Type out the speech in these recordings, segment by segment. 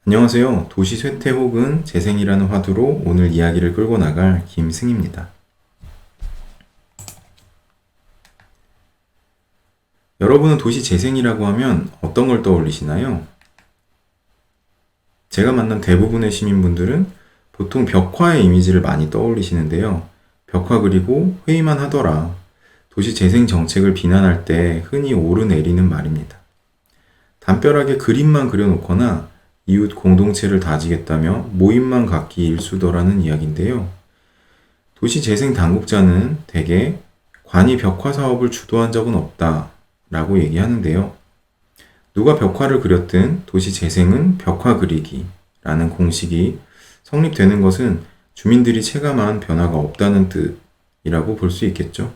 안녕하세요. 도시 쇠퇴 혹은 재생이라는 화두로 오늘 이야기를 끌고 나갈 김승입니다. 여러분은 도시 재생이라고 하면 어떤 걸 떠올리시나요? 제가 만난 대부분의 시민분들은 보통 벽화의 이미지를 많이 떠올리시는데요. 벽화 그리고 회의만 하더라. 도시 재생 정책을 비난할 때 흔히 오르내리는 말입니다. 담벼락에 그림만 그려놓거나 이웃 공동체를 다지겠다며 모임만 갖기 일수더라는 이야기인데요. 도시 재생 당국자는 대개 관이 벽화 사업을 주도한 적은 없다 라고 얘기하는데요. 누가 벽화를 그렸든 도시 재생은 벽화 그리기라는 공식이 성립되는 것은 주민들이 체감한 변화가 없다는 뜻이라고 볼 수 있겠죠.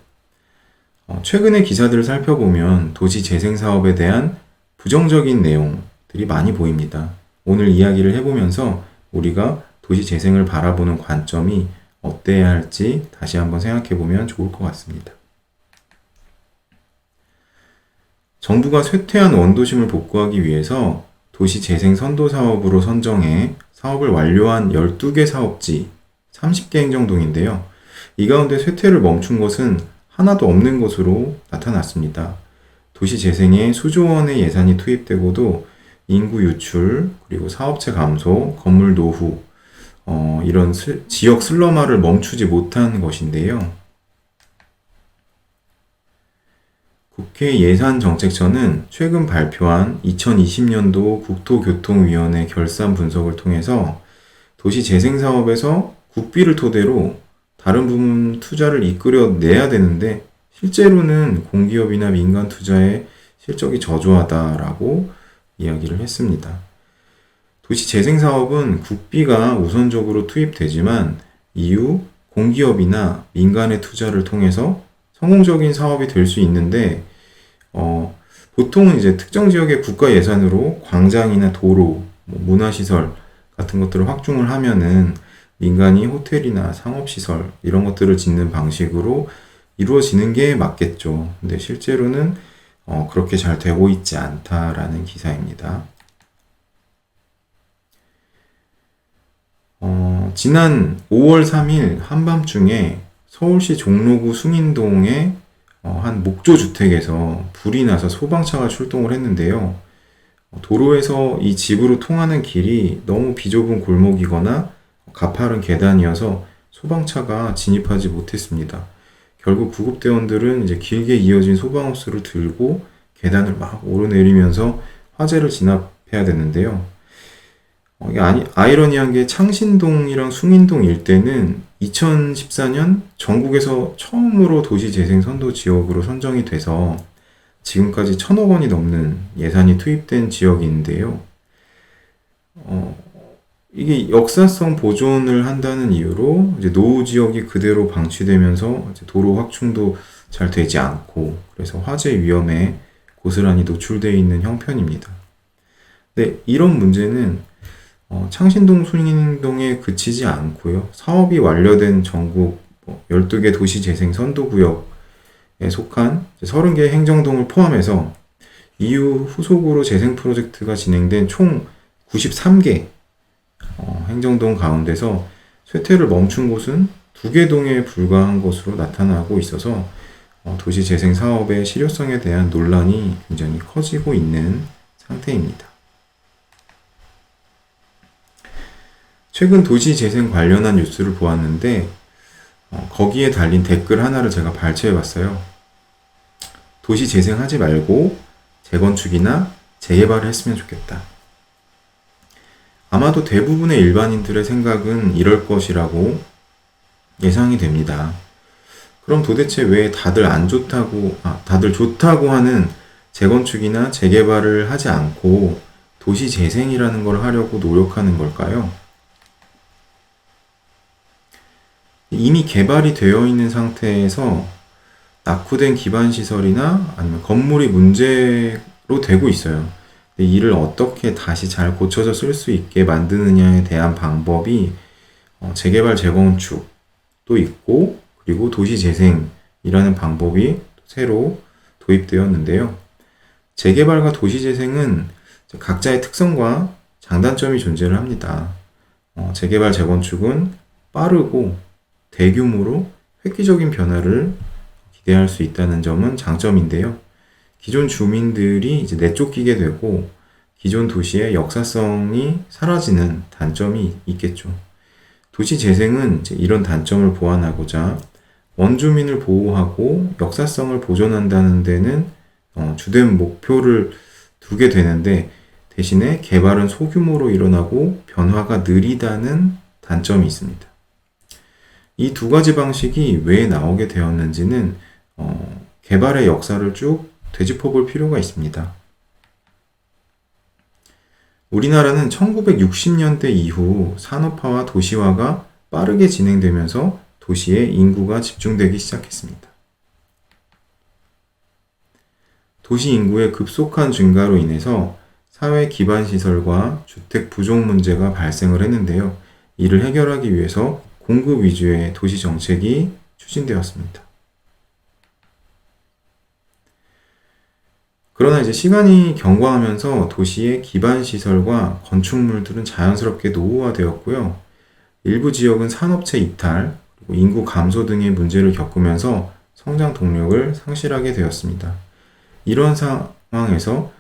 최근의 기사들을 살펴보면 도시 재생 사업에 대한 부정적인 내용들이 많이 보입니다. 오늘 이야기를 해보면서 우리가 도시 재생을 바라보는 관점이 어때야 할지 다시 한번 생각해보면 좋을 것 같습니다. 정부가 쇠퇴한 원도심을 복구하기 위해서 도시 재생 선도 사업으로 선정해 사업을 완료한 12개 사업지 30개 행정동인데요. 이 가운데 쇠퇴를 멈춘 것은 하나도 없는 것으로 나타났습니다. 도시 재생에 수조 원의 예산이 투입되고도 인구 유출, 그리고 사업체 감소, 건물 노후, 이런 지역 슬럼화를 멈추지 못한 것인데요. 국회 예산정책처는 최근 발표한 2020년도 국토교통위원회 결산 분석을 통해서 도시 재생 사업에서 국비를 토대로 다른 부분 투자를 이끌어내야 되는데 실제로는 공기업이나 민간 투자의 실적이 저조하다라고 이야기를 했습니다. 도시 재생 사업은 국비가 우선적으로 투입되지만 이후 공기업이나 민간의 투자를 통해서 성공적인 사업이 될 수 있는데 보통은 이제 특정 지역의 국가 예산으로 광장이나 도로, 문화시설 같은 것들을 확충을 하면은 민간이 호텔이나 상업시설 이런 것들을 짓는 방식으로 이루어지는 게 맞겠죠. 근데 실제로는 그렇게 잘 되고 있지 않다라는 기사입니다. 지난 5월 3일 한밤중에 서울시 종로구 숭인동의 한 목조 주택에서 불이 나서 소방차가 출동을 했는데요. 도로에서 이 집으로 통하는 길이 너무 비좁은 골목이거나 가파른 계단이어서 소방차가 진입하지 못했습니다. 결국 구급대원들은 이제 길게 이어진 소방호스를 들고 계단을 막 오르내리면서 화재를 진압해야 되는데요. 이게 아이러니한 게 창신동이랑 숭인동 일대는 2014년 전국에서 처음으로 도시재생 선도 지역으로 선정이 돼서 지금까지 1,000억 원이 넘는 예산이 투입된 지역인데요. 이게 역사성 보존을 한다는 이유로 이제 노후 지역이 그대로 방치되면서 이제 도로 확충도 잘 되지 않고 그래서 화재 위험에 고스란히 노출되어 있는 형편입니다. 근데 이런 문제는 창신동, 숭인동에 그치지 않고요. 사업이 완료된 전국 12개 도시재생 선도구역에 속한 30개 행정동을 포함해서 이후 후속으로 재생 프로젝트가 진행된 총 93개 행정동 가운데서 쇠퇴를 멈춘 곳은 2개 동에 불과한 것으로 나타나고 있어서 도시재생 사업의 실효성에 대한 논란이 굉장히 커지고 있는 상태입니다. 최근 도시재생 관련한 뉴스를 보았는데 거기에 달린 댓글 하나를 제가 발췌해봤어요. 도시재생하지 말고 재건축이나 재개발을 했으면 좋겠다. 아마도 대부분의 일반인들의 생각은 이럴 것이라고 예상이 됩니다. 그럼 도대체 왜 다들 좋다고 하는 재건축이나 재개발을 하지 않고 도시재생이라는 걸 하려고 노력하는 걸까요? 이미 개발이 되어 있는 상태에서 낙후된 기반시설이나 아니면 건물이 문제로 되고 있어요. 이를 어떻게 다시 잘 고쳐서 쓸 수 있게 만드느냐에 대한 방법이 재개발, 재건축도 있고 그리고 도시재생이라는 방법이 새로 도입되었는데요. 재개발과 도시재생은 각자의 특성과 장단점이 존재를 합니다. 재개발, 재건축은 빠르고 대규모로 획기적인 변화를 기대할 수 있다는 점은 장점인데요. 기존 주민들이 이제 내쫓기게 되고 기존 도시의 역사성이 사라지는 단점이 있겠죠. 도시 재생은 이제 이런 단점을 보완하고자 원주민을 보호하고 역사성을 보존한다는 데는 주된 목표를 두게 되는데, 대신에 개발은 소규모로 일어나고 변화가 느리다는 단점이 있습니다. 이 두 가지 방식이 왜 나오게 되었는지는 개발의 역사를 쭉 되짚어 볼 필요가 있습니다. 우리나라는 1960년대 이후 산업화와 도시화가 빠르게 진행되면서 도시에 인구가 집중되기 시작했습니다. 도시 인구의 급속한 증가로 인해서 사회 기반 시설과 주택 부족 문제가 발생을 했는데요. 이를 해결하기 위해서 공급 위주의 도시 정책이 추진되었습니다. 그러나 이제 시간이 경과하면서 도시의 기반 시설과 건축물들은 자연스럽게 노후화되었고요. 일부 지역은 산업체 이탈, 그리고 인구 감소 등의 문제를 겪으면서 성장 동력을 상실하게 되었습니다. 이런 상황에서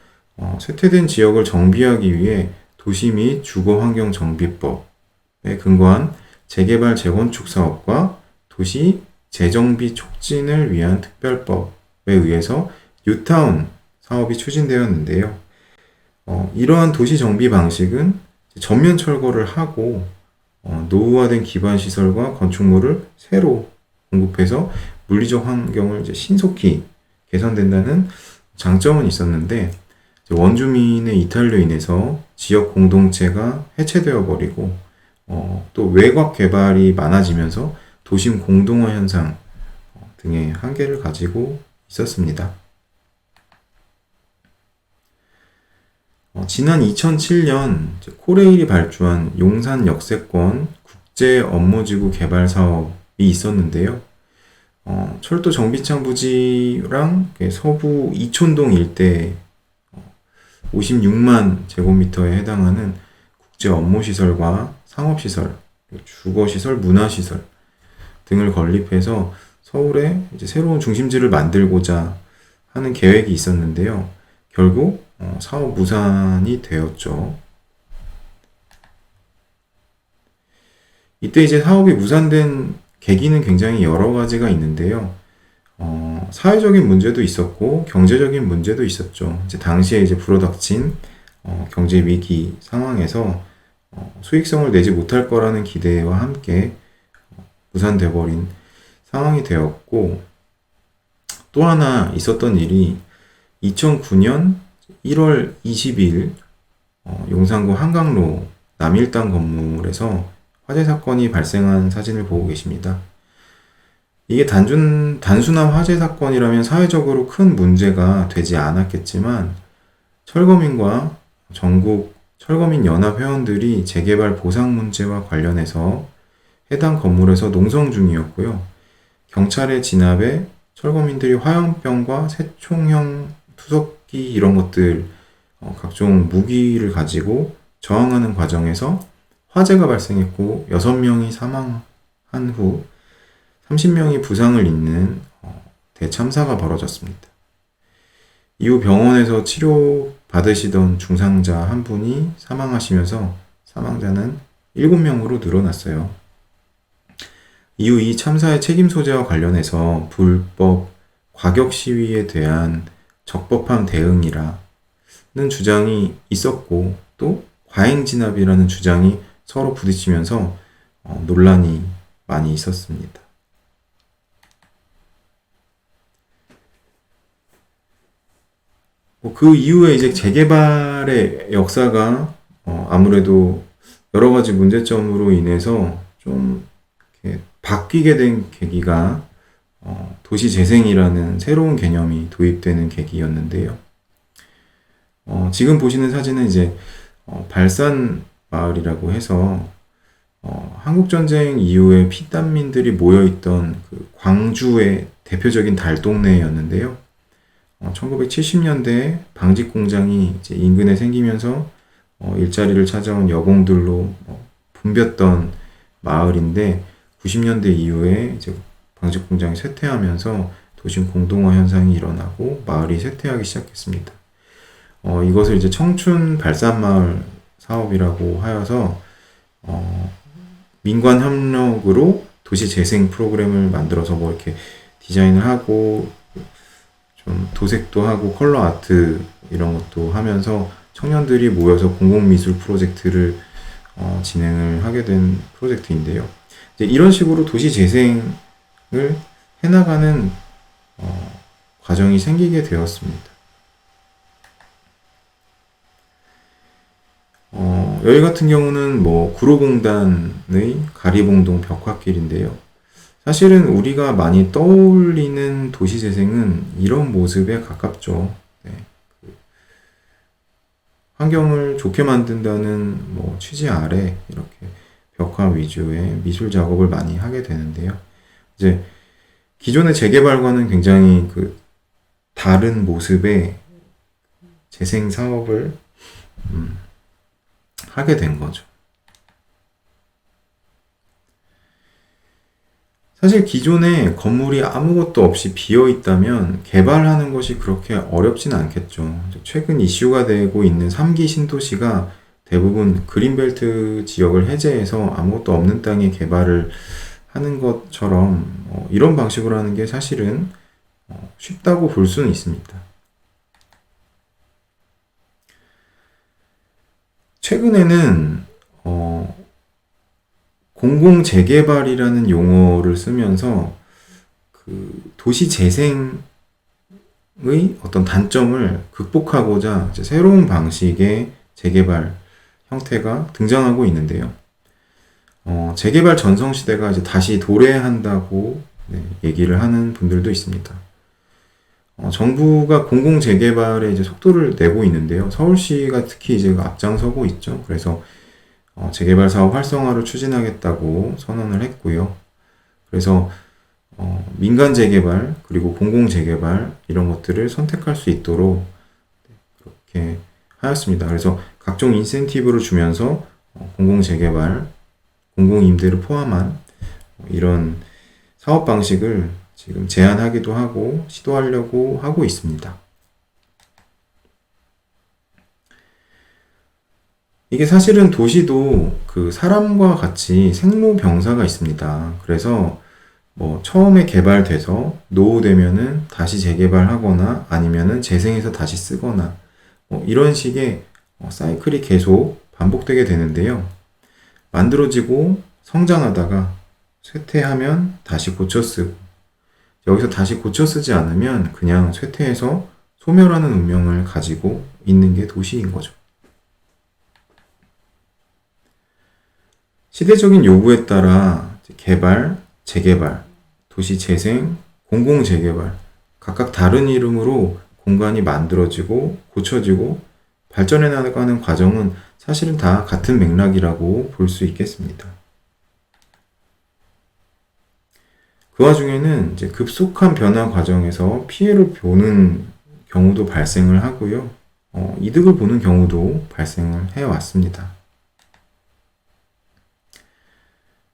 쇠퇴된 지역을 정비하기 위해 도시 및 주거환경 정비법에 근거한 재개발 재건축 사업과 도시 재정비 촉진을 위한 특별법에 의해서 뉴타운 사업이 추진되었는데요. 이러한 도시 정비 방식은 전면 철거를 하고 노후화된 기반 시설과 건축물을 새로 공급해서 물리적 환경을 이제 신속히 개선된다는 장점은 있었는데, 원주민의 이탈로 인해서 지역 공동체가 해체되어 버리고 또 외곽 개발이 많아지면서 도심 공동화 현상 등의 한계를 가지고 있었습니다. 지난 2007년 코레일이 발주한 용산 역세권 국제 업무지구 개발 사업이 있었는데요. 철도 정비창 부지랑 서부 이촌동 일대 56만 제곱미터에 해당하는 국제 업무시설과 상업시설, 주거시설, 문화시설 등을 건립해서 서울에 이제 새로운 중심지를 만들고자 하는 계획이 있었는데요. 결국 사업 무산이 되었죠. 이때 이제 사업이 무산된 계기는 굉장히 여러 가지가 있는데요. 사회적인 문제도 있었고 경제적인 문제도 있었죠. 이제 당시에 이제 불어닥친 경제 위기 상황에서 수익성을 내지 못할 거라는 기대와 함께 무산돼 버린 상황이 되었고, 또 하나 있었던 일이 2009년 1월 20일 용산구 한강로 남일당 건물에서 화재 사건이 발생한 사진을 보고 계십니다. 이게 단순한 화재 사건이라면 사회적으로 큰 문제가 되지 않았겠지만, 철거민과 전국 철거민 연합 회원들이 재개발 보상 문제와 관련해서 해당 건물에서 농성 중이었고요. 경찰의 진압에 철거민들이 화염병과 새총형 투석기 이런 것들 각종 무기를 가지고 저항하는 과정에서 화재가 발생했고 6명이 사망한 후 30명이 부상을 입는 대참사가 벌어졌습니다. 이후 병원에서 치료받으시던 중상자 한 분이 사망하시면서 사망자는 7명으로 늘어났어요. 이후 이 참사의 책임 소재와 관련해서 불법 과격 시위에 대한 적법한 대응이라는 주장이 있었고, 또 과잉 진압이라는 주장이 서로 부딪히면서 논란이 많이 있었습니다. 그 이후에 이제 재개발의 역사가 아무래도 여러 가지 문제점으로 인해서 좀 이렇게 바뀌게 된 계기가 도시 재생이라는 새로운 개념이 도입되는 계기였는데요. 지금 보시는 사진은 이제 발산 마을이라고 해서 한국전쟁 이후에 피난민들이 모여있던 그 광주의 대표적인 달동네였는데요. 1970년대에 방직 공장이 이제 인근에 생기면서 일자리를 찾아온 여공들로 붐볐던 마을인데 90년대 이후에 이제 방직 공장이 쇠퇴하면서 도심 공동화 현상이 일어나고 마을이 쇠퇴하기 시작했습니다. 이것을 이제 청춘 발산마을 사업이라고 하여서 민관 협력으로 도시 재생 프로그램을 만들어서 뭐 이렇게 디자인을 하고 좀 도색도 하고 컬러 아트 이런 것도 하면서 청년들이 모여서 공공미술 프로젝트를 진행을 하게 된 프로젝트인데요. 이제 이런 식으로 도시 재생을 해나가는 과정이 생기게 되었습니다. 여기 같은 경우는 뭐 구로공단의 가리봉동 벽화길인데요. 사실은 우리가 많이 떠올리는 도시재생은 이런 모습에 가깝죠. 네. 환경을 좋게 만든다는 뭐 취지 아래 이렇게 벽화 위주의 미술 작업을 많이 하게 되는데요. 이제 기존의 재개발과는 굉장히 다른 모습의 재생 사업을 하게 된 거죠. 사실 기존에 건물이 아무것도 없이 비어 있다면 개발하는 것이 그렇게 어렵진 않겠죠. 최근 이슈가 되고 있는 3기 신도시가 대부분 그린벨트 지역을 해제해서 아무것도 없는 땅에 개발을 하는 것처럼 이런 방식으로 하는 게 사실은 쉽다고 볼 수는 있습니다. 최근에는 공공재개발이라는 용어를 쓰면서 도시 재생의 어떤 단점을 극복하고자 이제 새로운 방식의 재개발 형태가 등장하고 있는데요. 재개발 전성시대가 이제 다시 도래한다고 얘기를 하는 분들도 있습니다. 정부가 공공재개발에 이제 속도를 내고 있는데요. 서울시가 특히 이제 앞장서고 있죠. 그래서 재개발 사업 활성화를 추진하겠다고 선언을 했고요. 그래서 민간 재개발 그리고 공공 재개발 이런 것들을 선택할 수 있도록 그렇게 하였습니다. 그래서 각종 인센티브를 주면서 공공 재개발, 공공 임대를 포함한 이런 사업 방식을 지금 제안하기도 하고 시도하려고 하고 있습니다. 이게 사실은 도시도 사람과 같이 생로병사가 있습니다. 그래서 처음에 개발돼서 노후되면은 다시 재개발하거나 아니면은 재생해서 다시 쓰거나 이런 식의 사이클이 계속 반복되게 되는데요. 만들어지고 성장하다가 쇠퇴하면 다시 고쳐 쓰고 여기서 다시 고쳐 쓰지 않으면 그냥 쇠퇴해서 소멸하는 운명을 가지고 있는 게 도시인 거죠. 시대적인 요구에 따라 개발, 재개발, 도시 재생, 공공 재개발 각각 다른 이름으로 공간이 만들어지고 고쳐지고 발전해 나가는 과정은 사실은 다 같은 맥락이라고 볼 수 있겠습니다. 그 와중에는 이제 급속한 변화 과정에서 피해를 보는 경우도 발생을 하고요. 이득을 보는 경우도 발생을 해왔습니다.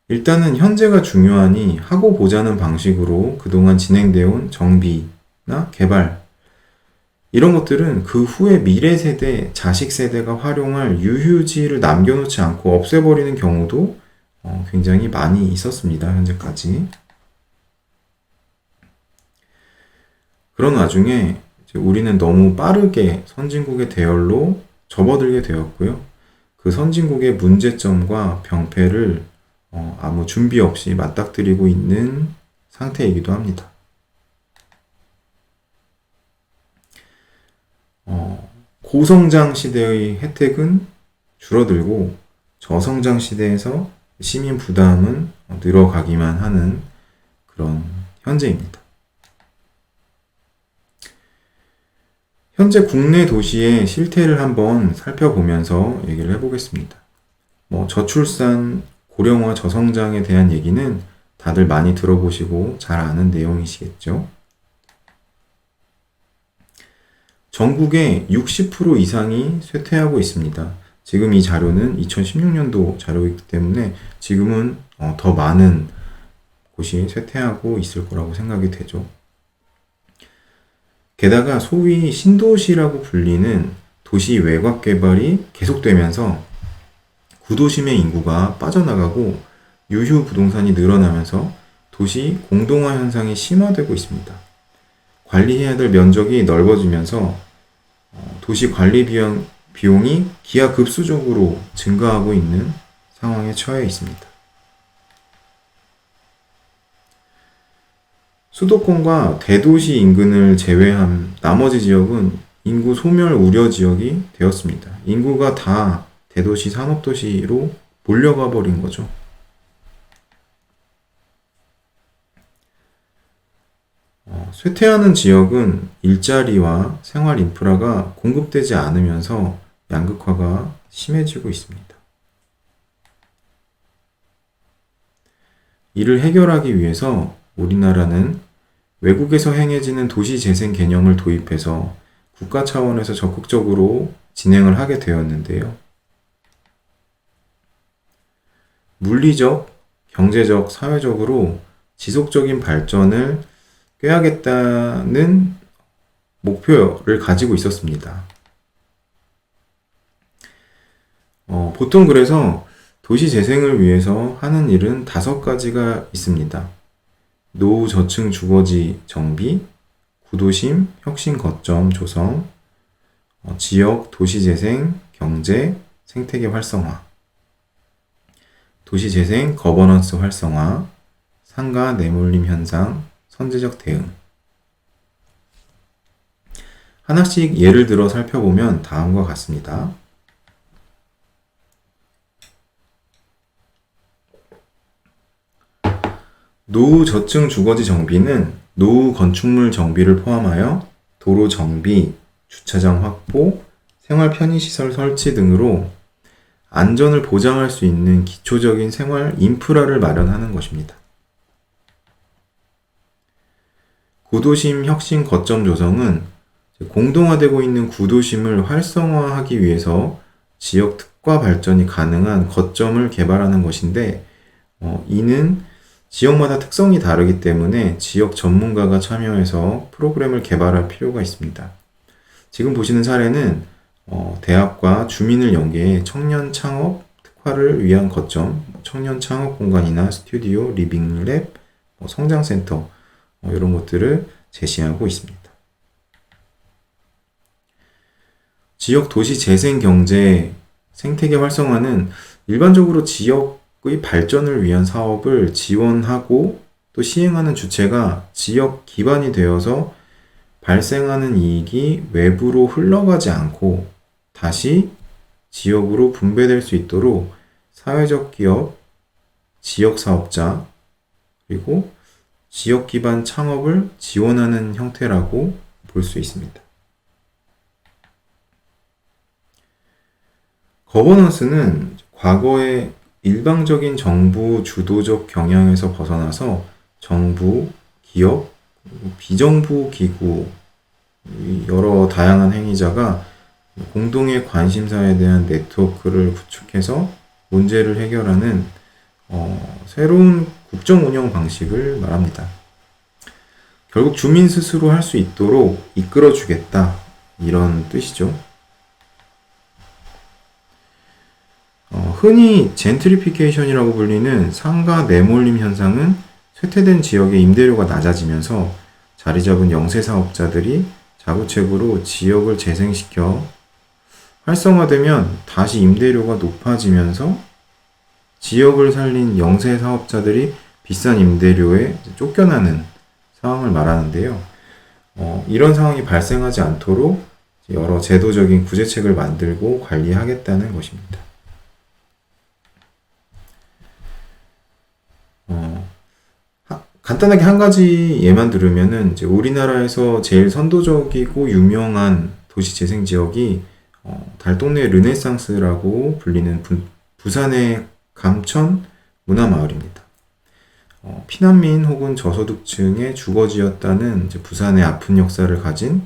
일단은 현재가 중요하니 하고 보자는 방식으로 그동안 진행되어 온 정비나 개발 이런 것들은 그 후에 미래 세대, 자식 세대가 활용할 유휴지를 남겨놓지 않고 없애버리는 경우도 굉장히 많이 있었습니다. 현재까지. 그런 와중에 우리는 너무 빠르게 선진국의 대열로 접어들게 되었고요. 그 선진국의 문제점과 병폐를 아무 준비 없이 맞닥뜨리고 있는 상태이기도 합니다. 고성장 시대의 혜택은 줄어들고 저성장 시대에서 시민 부담은 늘어가기만 하는 그런 현재입니다. 현재 국내 도시의 실태를 한번 살펴보면서 얘기를 해보겠습니다. 저출산, 고령화, 저성장에 대한 얘기는 다들 많이 들어보시고 잘 아는 내용이시겠죠? 전국의 60% 이상이 쇠퇴하고 있습니다. 지금 이 자료는 2016년도 자료이기 때문에 지금은 더 많은 곳이 쇠퇴하고 있을 거라고 생각이 되죠. 게다가 소위 신도시라고 불리는 도시 외곽 개발이 계속되면서 구도심의 인구가 빠져나가고 유휴 부동산이 늘어나면서 도시 공동화 현상이 심화되고 있습니다. 관리해야 될 면적이 넓어지면서 도시 관리 비용이 기하급수적으로 증가하고 있는 상황에 처해 있습니다. 수도권과 대도시 인근을 제외한 나머지 지역은 인구 소멸 우려 지역이 되었습니다. 인구가 다 대도시 산업도시로 몰려가 버린 거죠. 쇠퇴하는 지역은 일자리와 생활 인프라가 공급되지 않으면서 양극화가 심해지고 있습니다. 이를 해결하기 위해서 우리나라는 외국에서 행해지는 도시재생 개념을 도입해서 국가 차원에서 적극적으로 진행을 하게 되었는데요. 물리적, 경제적, 사회적으로 지속적인 발전을 꾀하겠다는 목표를 가지고 있었습니다. 보통 그래서 도시 재생을 위해서 하는 일은 5가지가 있습니다. 노후 저층 주거지 정비, 구도심 혁신 거점 조성, 지역 도시 재생, 경제, 생태계 활성화, 도시 재생 거버넌스 활성화, 상가 내몰림 현상, 선제적 대응. 하나씩 예를 들어 살펴보면 다음과 같습니다. 노후 저층 주거지 정비는 노후 건축물 정비를 포함하여 도로 정비, 주차장 확보, 생활 편의시설 설치 등으로 안전을 보장할 수 있는 기초적인 생활 인프라를 마련하는 것입니다. 구도심 혁신 거점 조성은 공동화되고 있는 구도심을 활성화하기 위해서 지역 특화 발전이 가능한 거점을 개발하는 것인데, 이는 지역마다 특성이 다르기 때문에 지역 전문가가 참여해서 프로그램을 개발할 필요가 있습니다. 지금 보시는 사례는 대학과 주민을 연계해 청년 창업 특화를 위한 거점, 청년 창업 공간이나 스튜디오, 리빙랩, 성장센터 이런 것들을 제시하고 있습니다. 지역 도시 재생 경제 생태계 활성화는 일반적으로 지역의 발전을 위한 사업을 지원하고 또 시행하는 주체가 지역 기반이 되어서 발생하는 이익이 외부로 흘러가지 않고 다시 지역으로 분배될 수 있도록 사회적 기업, 지역 사업자, 그리고 지역 기반 창업을 지원하는 형태라고 볼 수 있습니다. 거버넌스는 과거의 일방적인 정부 주도적 경향에서 벗어나서 정부, 기업, 비정부 기구, 여러 다양한 행위자가 공동의 관심사에 대한 네트워크를 구축해서 문제를 해결하는 새로운 국정 운영 방식을 말합니다. 결국 주민 스스로 할 수 있도록 이끌어주겠다, 이런 뜻이죠. 흔히 젠트리피케이션이라고 불리는 상가 내몰림 현상은 쇠퇴된 지역의 임대료가 낮아지면서 자리 잡은 영세 사업자들이 자구책으로 지역을 재생시켜 활성화되면 다시 임대료가 높아지면서 지역을 살린 영세 사업자들이 비싼 임대료에 쫓겨나는 상황을 말하는데요. 이런 상황이 발생하지 않도록 여러 제도적인 구제책을 만들고 관리하겠다는 것입니다. 간단하게 한 가지 예만 들으면은 이제 우리나라에서 제일 선도적이고 유명한 도시 재생 지역이 달동네 르네상스라고 불리는 부산의 감천 문화마을입니다. 피난민 혹은 저소득층의 주거지였다는 이제 부산의 아픈 역사를 가진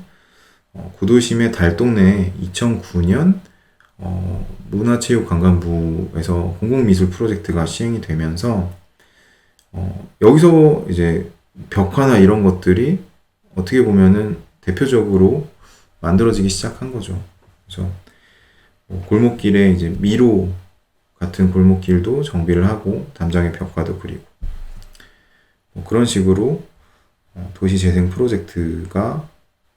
구도심의 달동네에 2009년 문화체육관광부에서 공공미술 프로젝트가 시행이 되면서 여기서 이제 벽화나 이런 것들이 어떻게 보면은 대표적으로 만들어지기 시작한 거죠. 그래서 골목길에 이제 미로 같은 골목길도 정비를 하고 담장에 벽화도 그리고 그런 식으로 도시재생 프로젝트가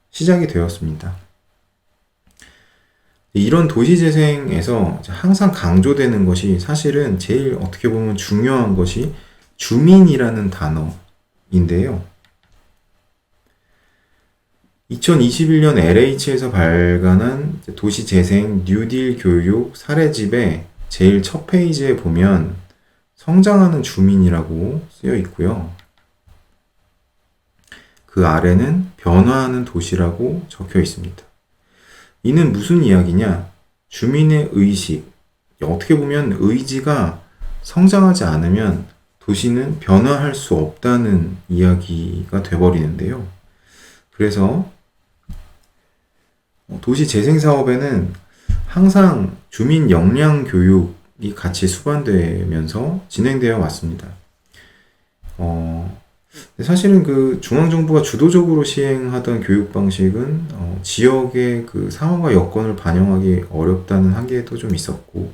시작이 되었습니다. 이런 도시재생에서 항상 강조되는 것이 사실은 제일 어떻게 보면 중요한 것이 주민이라는 단어인데요. 2021년 LH에서 발간한 도시재생 뉴딜 교육 사례집의 제일 첫 페이지에 보면 성장하는 주민이라고 쓰여 있고요. 그 아래는 변화하는 도시라고 적혀 있습니다. 이는 무슨 이야기냐? 주민의 의식, 어떻게 보면 의지가 성장하지 않으면 도시는 변화할 수 없다는 이야기가 돼버리는데요. 그래서 도시 재생 사업에는 항상 주민 역량 교육이 같이 수반되면서 진행되어 왔습니다. 사실은 그 중앙정부가 주도적으로 시행하던 교육 방식은 지역의 그 상황과 여건을 반영하기 어렵다는 한계도 좀 있었고,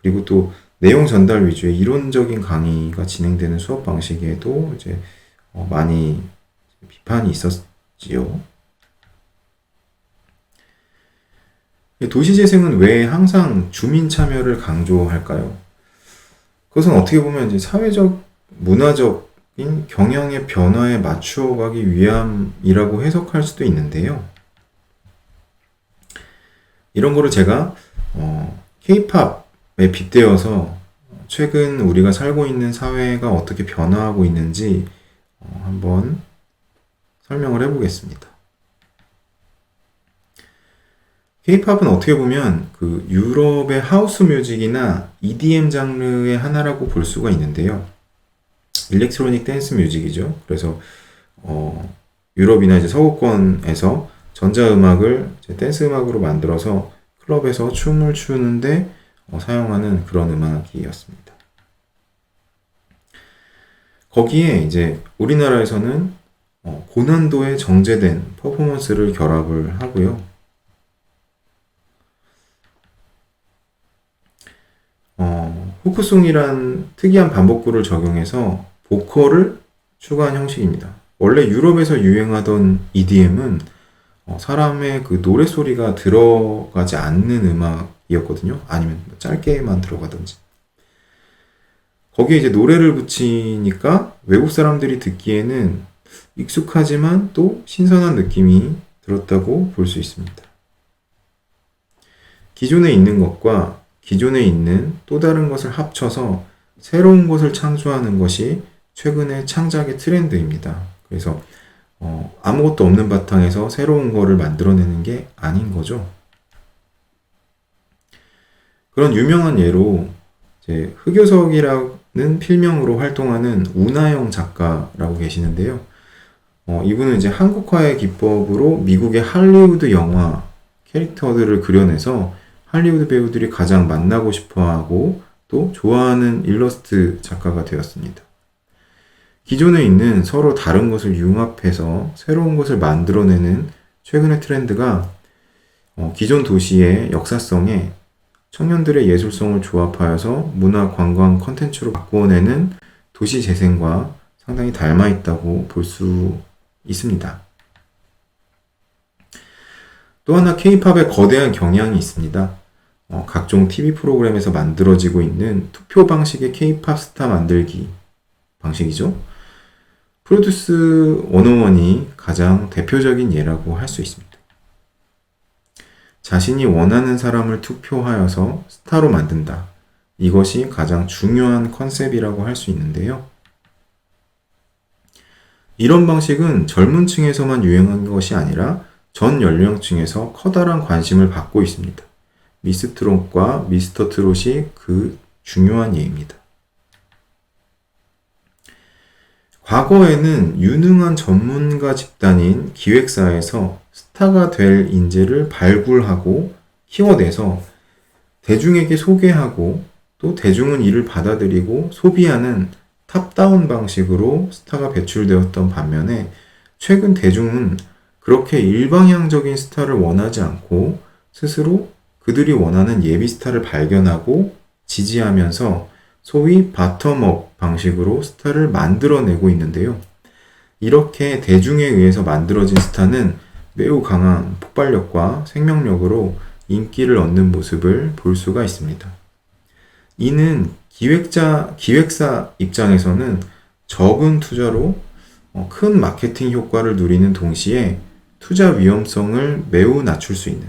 그리고 또 내용 전달 위주의 이론적인 강의가 진행되는 수업 방식에도 이제 많이 비판이 있었지요. 도시재생은 왜 항상 주민 참여를 강조할까요? 그것은 어떻게 보면 이제 사회적, 문화적인 경향의 변화에 맞추어가기 위함이라고 해석할 수도 있는데요. 이런 거를 제가 K-팝에 빗대어서 최근 우리가 살고 있는 사회가 어떻게 변화하고 있는지 한번 설명을 해보겠습니다. K-팝은 어떻게 보면 그 유럽의 하우스 뮤직이나 EDM 장르의 하나라고 볼 수가 있는데요. 일렉트로닉 댄스 뮤직이죠. 그래서 유럽이나 이제 서구권에서 전자음악을 이제 댄스 음악으로 만들어서 클럽에서 춤을 추는데 사용하는 그런 음악이었습니다. 거기에 이제 우리나라에서는 고난도의 정제된 퍼포먼스를 결합을 하고요. 후크송이란 특이한 반복구를 적용해서 보컬을 추가한 형식입니다. 원래 유럽에서 유행하던 EDM은 사람의 그 노랫소리가 들어가지 않는 음악이었거든요. 아니면 짧게만 들어가든지. 거기에 이제 노래를 붙이니까 외국 사람들이 듣기에는 익숙하지만 또 신선한 느낌이 들었다고 볼 수 있습니다. 기존에 있는 것과 기존에 있는 또 다른 것을 합쳐서 새로운 것을 창조하는 것이 최근의 창작의 트렌드입니다. 그래서 아무것도 없는 바탕에서 새로운 거를 만들어내는 게 아닌 거죠. 그런 유명한 예로 이제 흑요석이라는 필명으로 활동하는 우나영 작가라고 계시는데요. 이분은 이제 한국화의 기법으로 미국의 할리우드 영화 캐릭터들을 그려내서 할리우드 배우들이 가장 만나고 싶어하고 또 좋아하는 일러스트 작가가 되었습니다. 기존에 있는 서로 다른 것을 융합해서 새로운 것을 만들어내는 최근의 트렌드가 기존 도시의 역사성에 청년들의 예술성을 조합하여서 문화 관광 컨텐츠로 바꾸어내는 도시 재생과 상당히 닮아 있다고 볼 수 있습니다. 또 하나 K-팝의 거대한 경향이 있습니다. 각종 TV 프로그램에서 만들어지고 있는 투표 방식의 K-팝 스타 만들기 방식이죠. 프로듀스 101이 가장 대표적인 예라고 할 수 있습니다. 자신이 원하는 사람을 투표하여서 스타로 만든다. 이것이 가장 중요한 컨셉이라고 할 수 있는데요. 이런 방식은 젊은 층에서만 유행한 것이 아니라 전 연령층에서 커다란 관심을 받고 있습니다. 미스 트롯과 미스터 트롯이 그 중요한 예입니다. 과거에는 유능한 전문가 집단인 기획사에서 스타가 될 인재를 발굴하고 키워내서 대중에게 소개하고 또 대중은 이를 받아들이고 소비하는 탑다운 방식으로 스타가 배출되었던 반면에 최근 대중은 그렇게 일방향적인 스타를 원하지 않고 스스로 그들이 원하는 예비 스타를 발견하고 지지하면서 소위 바텀업 방식으로 스타를 만들어내고 있는데요. 이렇게 대중에 의해서 만들어진 스타는 매우 강한 폭발력과 생명력으로 인기를 얻는 모습을 볼 수가 있습니다. 이는 기획사 입장에서는 적은 투자로 큰 마케팅 효과를 누리는 동시에 투자 위험성을 매우 낮출 수 있는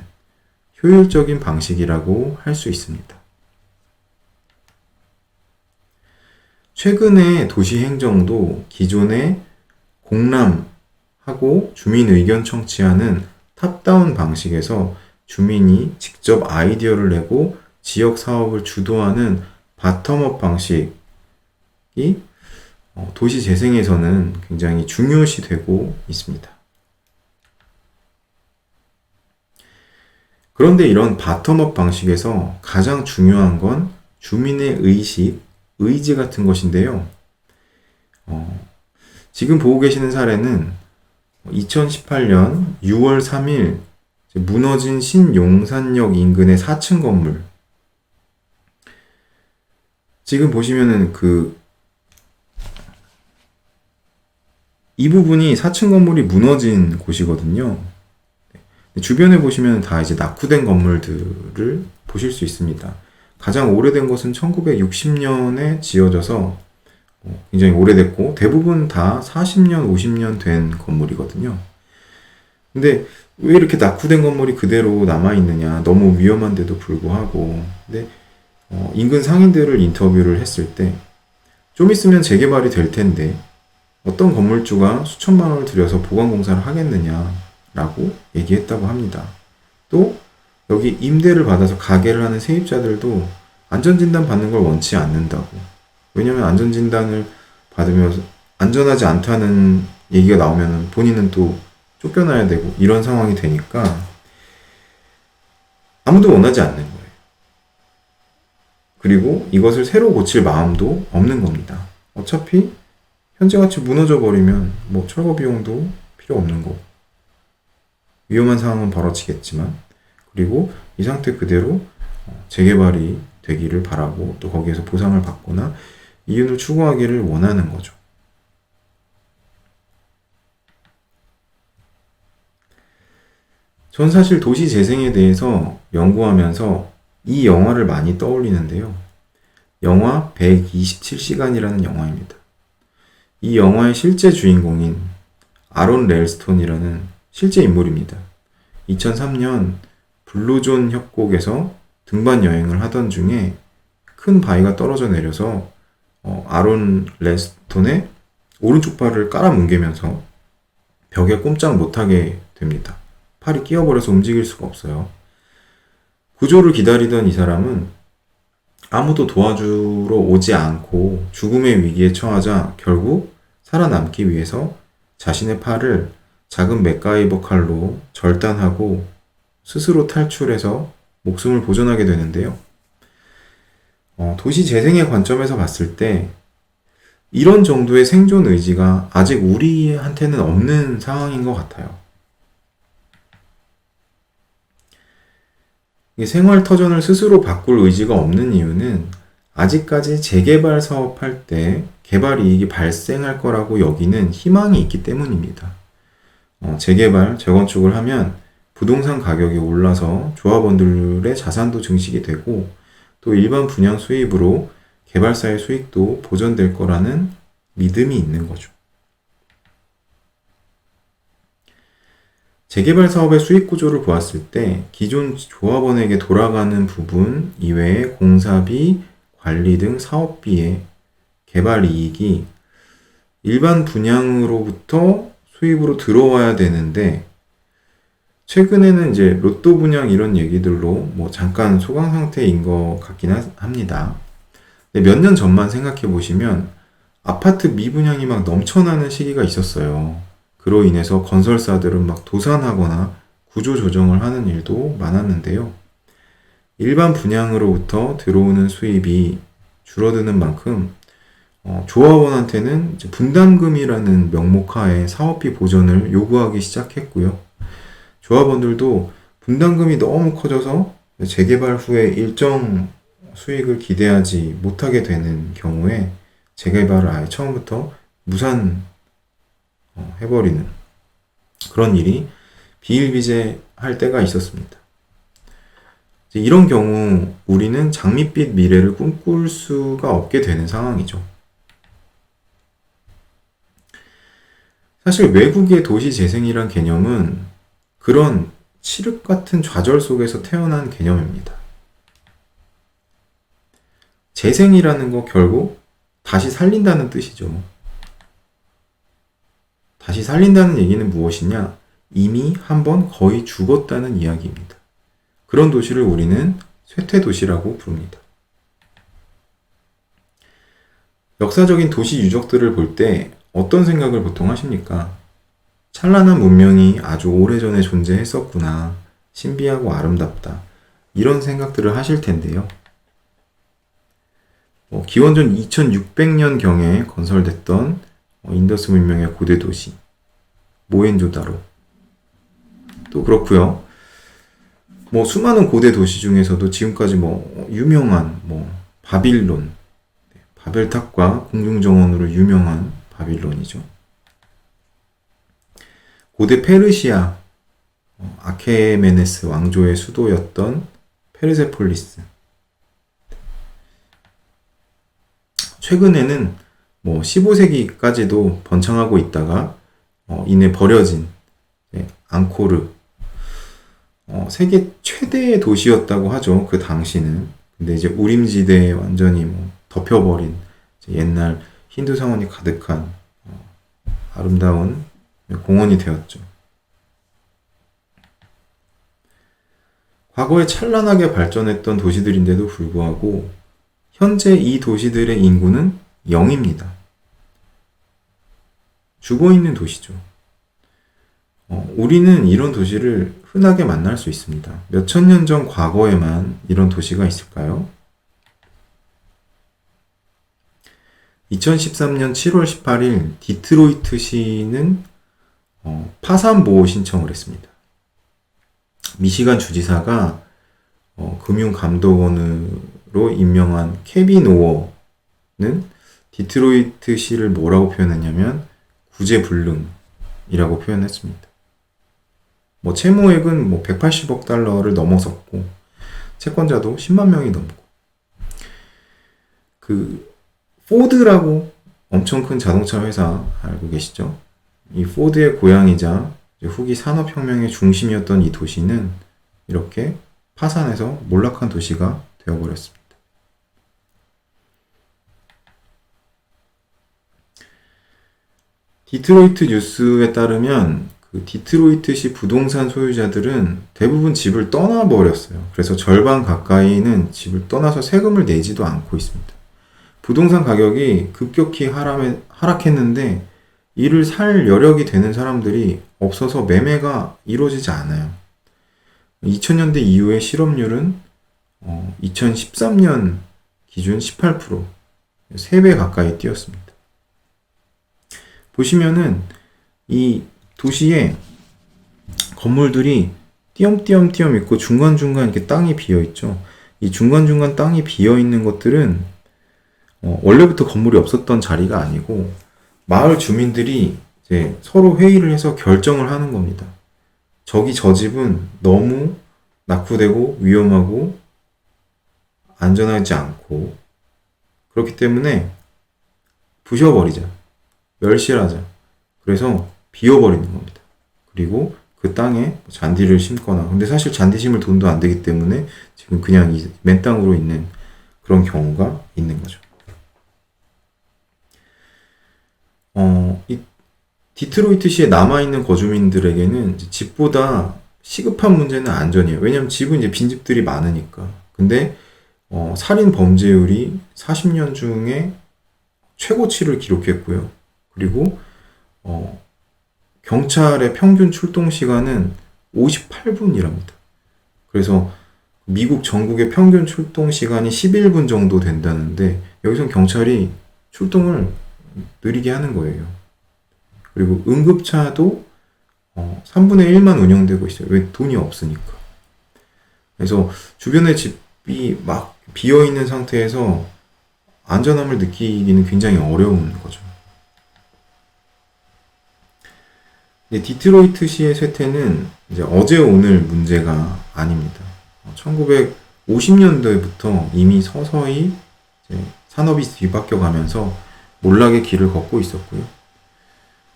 효율적인 방식이라고 할 수 있습니다. 최근의 도시행정도 기존의 공람하고 주민 의견 청취하는 탑다운 방식에서 주민이 직접 아이디어를 내고 지역 사업을 주도하는 바텀업 방식이 도시 재생에서는 굉장히 중요시 되고 있습니다. 그런데 이런 바텀업 방식에서 가장 중요한 건 주민의 의지 같은 것인데요. 지금 보고 계시는 사례는 2018년 6월 3일 무너진 신용산역 인근의 4층 건물. 지금 보시면은 이 부분이 4층 건물이 무너진 곳이거든요. 주변에 보시면 다 이제 낙후된 건물들을 보실 수 있습니다. 가장 오래된 것은 1960년에 지어져서 굉장히 오래됐고 대부분 다 40년, 50년 된 건물이거든요. 근데 왜 이렇게 낙후된 건물이 그대로 남아있느냐, 너무 위험한데도 불구하고. 근데 인근 상인들을 인터뷰를 했을 때 좀 있으면 재개발이 될 텐데 어떤 건물주가 수천만 원을 들여서 보강공사를 하겠느냐라고 얘기했다고 합니다. 또 여기 임대를 받아서 가게를 하는 세입자들도 안전진단 받는 걸 원치 않는다고. 왜냐면 안전진단을 받으면 안전하지 않다는 얘기가 나오면 본인은 또 쫓겨나야 되고 이런 상황이 되니까 아무도 원하지 않는 거예요. 그리고 이것을 새로 고칠 마음도 없는 겁니다. 어차피 현재같이 무너져 버리면 뭐 철거 비용도 필요 없는 거고 위험한 상황은 벌어지겠지만 그리고 이 상태 그대로 재개발이 되기를 바라고 또 거기에서 보상을 받거나 이윤을 추구하기를 원하는 거죠. 전 사실 도시 재생에 대해서 연구하면서 이 영화를 많이 떠올리는데요. 영화 127시간이라는 영화입니다. 이 영화의 실제 주인공인 아론 렐스톤이라는 실제 인물입니다. 2003년 블루존 협곡에서 등반 여행을 하던 중에 큰 바위가 떨어져 내려서 아론 렐스톤의 오른쪽 발을 깔아뭉개면서 벽에 꼼짝 못하게 됩니다. 팔이 끼어버려서 움직일 수가 없어요. 구조를 기다리던 이 사람은 아무도 도와주러 오지 않고 죽음의 위기에 처하자 결국 살아남기 위해서 자신의 팔을 작은 맥가이버 칼로 절단하고 스스로 탈출해서 목숨을 보존하게 되는데요. 도시 재생의 관점에서 봤을 때 이런 정도의 생존 의지가 아직 우리한테는 없는 상황인 것 같아요. 생활 터전을 스스로 바꿀 의지가 없는 이유는 아직까지 재개발 사업할 때 개발 이익이 발생할 거라고 여기는 희망이 있기 때문입니다. 재개발, 재건축을 하면 부동산 가격이 올라서 조합원들의 자산도 증식이 되고 또 일반 분양 수입으로 개발사의 수익도 보전될 거라는 믿음이 있는 거죠. 재개발 사업의 수익 구조를 보았을 때 기존 조합원에게 돌아가는 부분 이외에 공사비, 관리 등 사업비의 개발 이익이 일반 분양으로부터 수입으로 들어와야 되는데 최근에는 이제 로또 분양 이런 얘기들로 뭐 잠깐 소강 상태인 것 같긴 합니다. 몇 년 전만 생각해 보시면 아파트 미분양이 막 넘쳐나는 시기가 있었어요. 그로 인해서 건설사들은 막 도산하거나 구조 조정을 하는 일도 많았는데요. 일반 분양으로부터 들어오는 수입이 줄어드는 만큼 조합원한테는 이제 분담금이라는 명목하에 사업비 보전을 요구하기 시작했고요. 조합원들도 분담금이 너무 커져서 재개발 후에 일정 수익을 기대하지 못하게 되는 경우에 재개발을 아예 처음부터 무산 해버리는 그런 일이 비일비재할 때가 있었습니다. 이런 경우 우리는 장밋빛 미래를 꿈꿀 수가 없게 되는 상황이죠. 사실 외국의 도시 재생이란 개념은 그런 칠흑 같은 좌절 속에서 태어난 개념입니다. 재생이라는 거 결국 다시 살린다는 뜻이죠. 다시 살린다는 얘기는 무엇이냐? 이미 한번 거의 죽었다는 이야기입니다. 그런 도시를 우리는 쇠퇴도시라고 부릅니다. 역사적인 도시 유적들을 볼 때 어떤 생각을 보통 하십니까? 찬란한 문명이 아주 오래전에 존재했었구나. 신비하고 아름답다. 이런 생각들을 하실 텐데요. 기원전 2600년경에 건설됐던 인더스 문명의 고대 도시 모헨조다로 또 그렇고요. 수많은 고대 도시 중에서도 지금까지 유명한 바빌론, 바벨탑과 공중정원으로 유명한 바빌론이죠. 고대 페르시아, 아케메네스 왕조의 수도였던 페르세폴리스. 최근에는 15세기까지도 번창하고 있다가 이내 버려진 앙코르, 세계 최대의 도시였다고 하죠. 그 당시는. 근데 이제 우림지대에 완전히 덮여버린 옛날 힌두 사원이 가득한 아름다운 공원이 되었죠. 과거에 찬란하게 발전했던 도시들인데도 불구하고 현재 이 도시들의 인구는 0입니다. 죽어있는 도시죠. 우리는 이런 도시를 흔하게 만날 수 있습니다. 몇천 년 전 과거에만 이런 도시가 있을까요? 2013년 7월 18일 디트로이트시는 파산 보호 신청을 했습니다. 미시간 주지사가 금융감독원으로 임명한 케빈 오어는 디트로이트시를 뭐라고 표현했냐면 구제불능이라고 표현했습니다. 채무액은 180억 달러를 넘어섰고 채권자도 10만 명이 넘고 포드라고 엄청 큰 자동차 회사 알고 계시죠? 이 포드의 고향이자 후기 산업혁명의 중심이었던 이 도시는 이렇게 파산해서 몰락한 도시가 되어버렸습니다. 디트로이트 뉴스에 따르면 디트로이트시 부동산 소유자들은 대부분 집을 떠나버렸어요. 그래서 절반 가까이는 집을 떠나서 세금을 내지도 않고 있습니다. 부동산 가격이 급격히 하락했는데 이를 살 여력이 되는 사람들이 없어서 매매가 이루어지지 않아요. 2000년대 이후의 실업률은 2013년 기준 18%, 3배 가까이 뛰었습니다. 보시면은 이 도시에 건물들이 띄엄띄엄 있고 중간중간 이렇게 땅이 비어있죠. 이 중간중간 땅이 비어있는 것들은 원래부터 건물이 없었던 자리가 아니고 마을 주민들이 이제 서로 회의를 해서 결정을 하는 겁니다. 저 집은 너무 낙후되고 위험하고 안전하지 않고 그렇기 때문에 부셔버리자. 멸실하자. 그래서 비워버리는 겁니다. 그리고 그 땅에 잔디를 심거나 근데 사실 잔디 심을 돈도 안 되기 때문에 지금 그냥 맨 땅으로 있는 그런 경우가 있는 거죠. 이 디트로이트시에 남아있는 거주민들에게는 집보다 시급한 문제는 안전이에요. 왜냐면 집은 이제 빈집들이 많으니까. 근데 살인 범죄율이 40년 중에 최고치를 기록했고요. 그리고 경찰의 평균 출동 시간은 58분이랍니다. 그래서 미국 전국의 평균 출동 시간이 11분 정도 된다는데 여기선 경찰이 출동을 느리게 하는 거예요. 그리고 응급차도 3분의 1만 운영되고 있어요. 왜? 돈이 없으니까. 그래서 주변의 집이 막 비어있는 상태에서 안전함을 느끼기는 굉장히 어려운 거죠. 근데 디트로이트시의 쇠퇴는 이제 어제 오늘 문제가 아닙니다. 1950년대부터 이미 서서히 이제 산업이 뒤바뀌어 가면서 몰락의 길을 걷고 있었고요.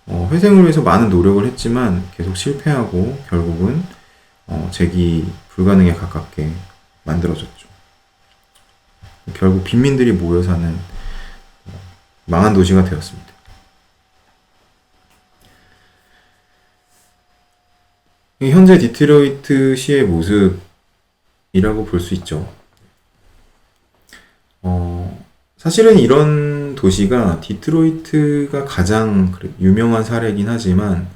회생을 위해서 많은 노력을 했지만 계속 실패하고 결국은 재기 불가능에 가깝게 만들어졌죠. 결국 빈민들이 모여 사는 망한 도시가 되었습니다. 현재 디트로이트시의 모습이라고 볼 수 있죠. 사실은 이런 도시가 디트로이트가 가장 유명한 사례이긴 하지만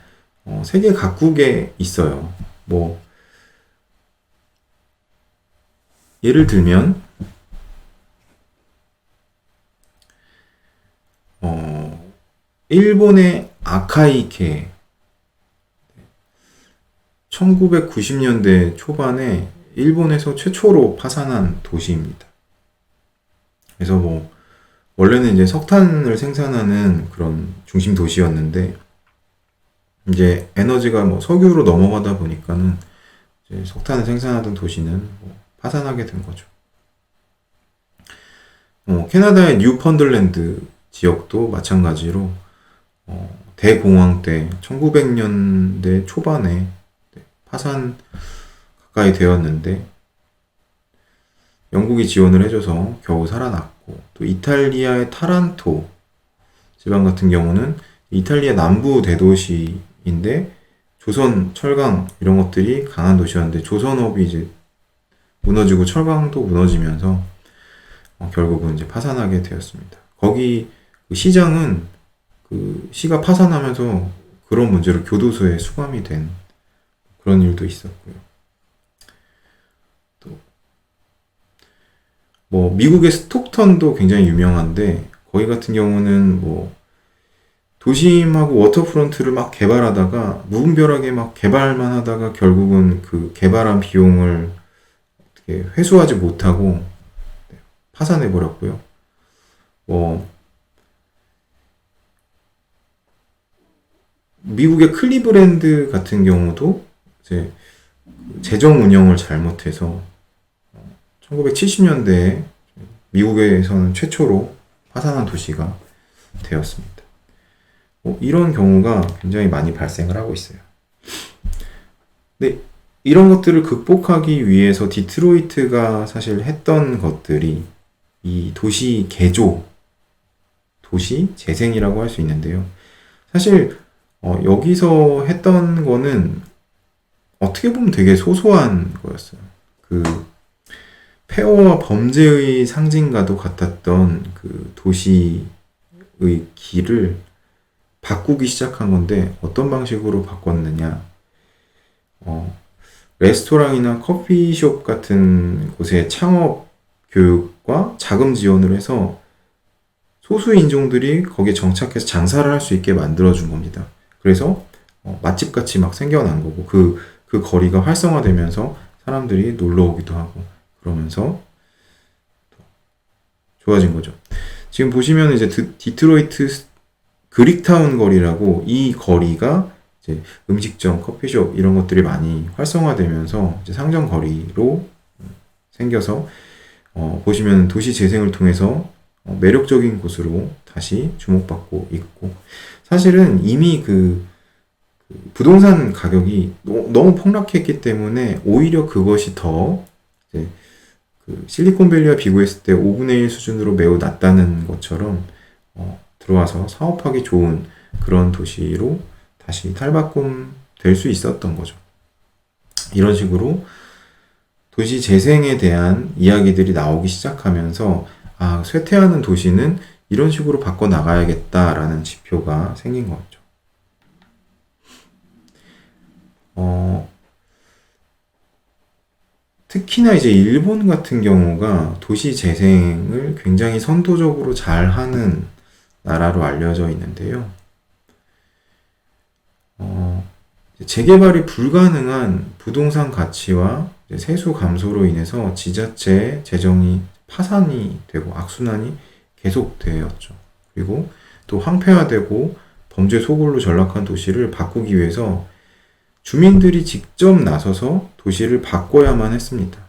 세계 각국에 있어요. 뭐 예를 들면 일본의 아카이케 1990년대 초반에 일본에서 최초로 파산한 도시입니다. 그래서 뭐 원래는 이제 석탄을 생산하는 그런 중심 도시였는데 이제 에너지가 뭐 석유로 넘어가다 보니까는 이제 석탄을 생산하던 도시는 뭐 파산하게 된 거죠. 캐나다의 뉴펀들랜드 지역도 마찬가지로 대공황 때 1900년대 초반에 파산 가까이 되었는데 영국이 지원을 해줘서 겨우 살아났고, 또 이탈리아의 타란토 지방 같은 경우는 이탈리아 남부 대도시인데 조선, 철강 이런 것들이 강한 도시였는데 조선업이 이제 무너지고 철강도 무너지면서 결국은 이제 파산하게 되었습니다. 거기 그 시장은 그 시가 파산하면서 그런 문제로 교도소에 수감이 된 그런 일도 있었고요. 또 뭐 미국의 스톡턴도 굉장히 유명한데 거기 같은 경우는 뭐 도심하고 워터프론트를 막 개발하다가 무분별하게 막 개발만 하다가 결국은 그 개발한 비용을 어떻게 회수하지 못하고 파산해 버렸고요. 미국의 클리브랜드 같은 경우도 이제 재정 운영을 잘못해서 1970년대에 미국에서는 최초로 파산한 도시가 되었습니다. 이런 경우가 굉장히 많이 발생을 하고 있어요. 근데 이런 것들을 극복하기 위해서 디트로이트가 사실 했던 것들이 이 도시 개조, 도시 재생이라고 할 수 있는데요. 사실 여기서 했던 거는 어떻게 보면 되게 소소한 거였어요. 그 폐허와 범죄의 상징과도 같았던 그 도시의 길을 바꾸기 시작한 건데 어떤 방식으로 바꿨느냐? 레스토랑이나 커피숍 같은 곳의 창업 교육과 자금 지원을 해서 소수 인종들이 거기에 정착해서 장사를 할 수 있게 만들어준 겁니다. 그래서 맛집같이 막 생겨난 거고 그 거리가 활성화되면서 사람들이 놀러 오기도 하고 그러면서 좋아진 거죠. 지금 보시면 이제 디트로이트 그릭타운 거리라고 이 거리가 이제 음식점, 커피숍 이런 것들이 많이 활성화되면서 이제 상점 거리로 생겨서 보시면 도시 재생을 통해서 매력적인 곳으로 다시 주목받고 있고, 사실은 이미 그 부동산 가격이 너무 폭락했기 때문에 오히려 그것이 더 이제 그 실리콘밸리와 비교했을 때 5분의 1 수준으로 매우 낮다는 것처럼 들어와서 사업하기 좋은 그런 도시로 다시 탈바꿈 될 수 있었던 거죠. 이런 식으로 도시 재생에 대한 이야기들이 나오기 시작하면서 쇠퇴하는 도시는 이런 식으로 바꿔 나가야겠다라는 지표가 생긴 것 같죠. 특히나 이제 일본 같은 경우가 도시 재생을 굉장히 선도적으로 잘 하는 나라로 알려져 있는데요. 재개발이 불가능한 부동산 가치와 세수 감소로 인해서 지자체 재정이 파산이 되고 악순환이 계속되었죠. 그리고 또 황폐화되고 범죄 소굴로 전락한 도시를 바꾸기 위해서 주민들이 직접 나서서 도시를 바꿔야만 했습니다.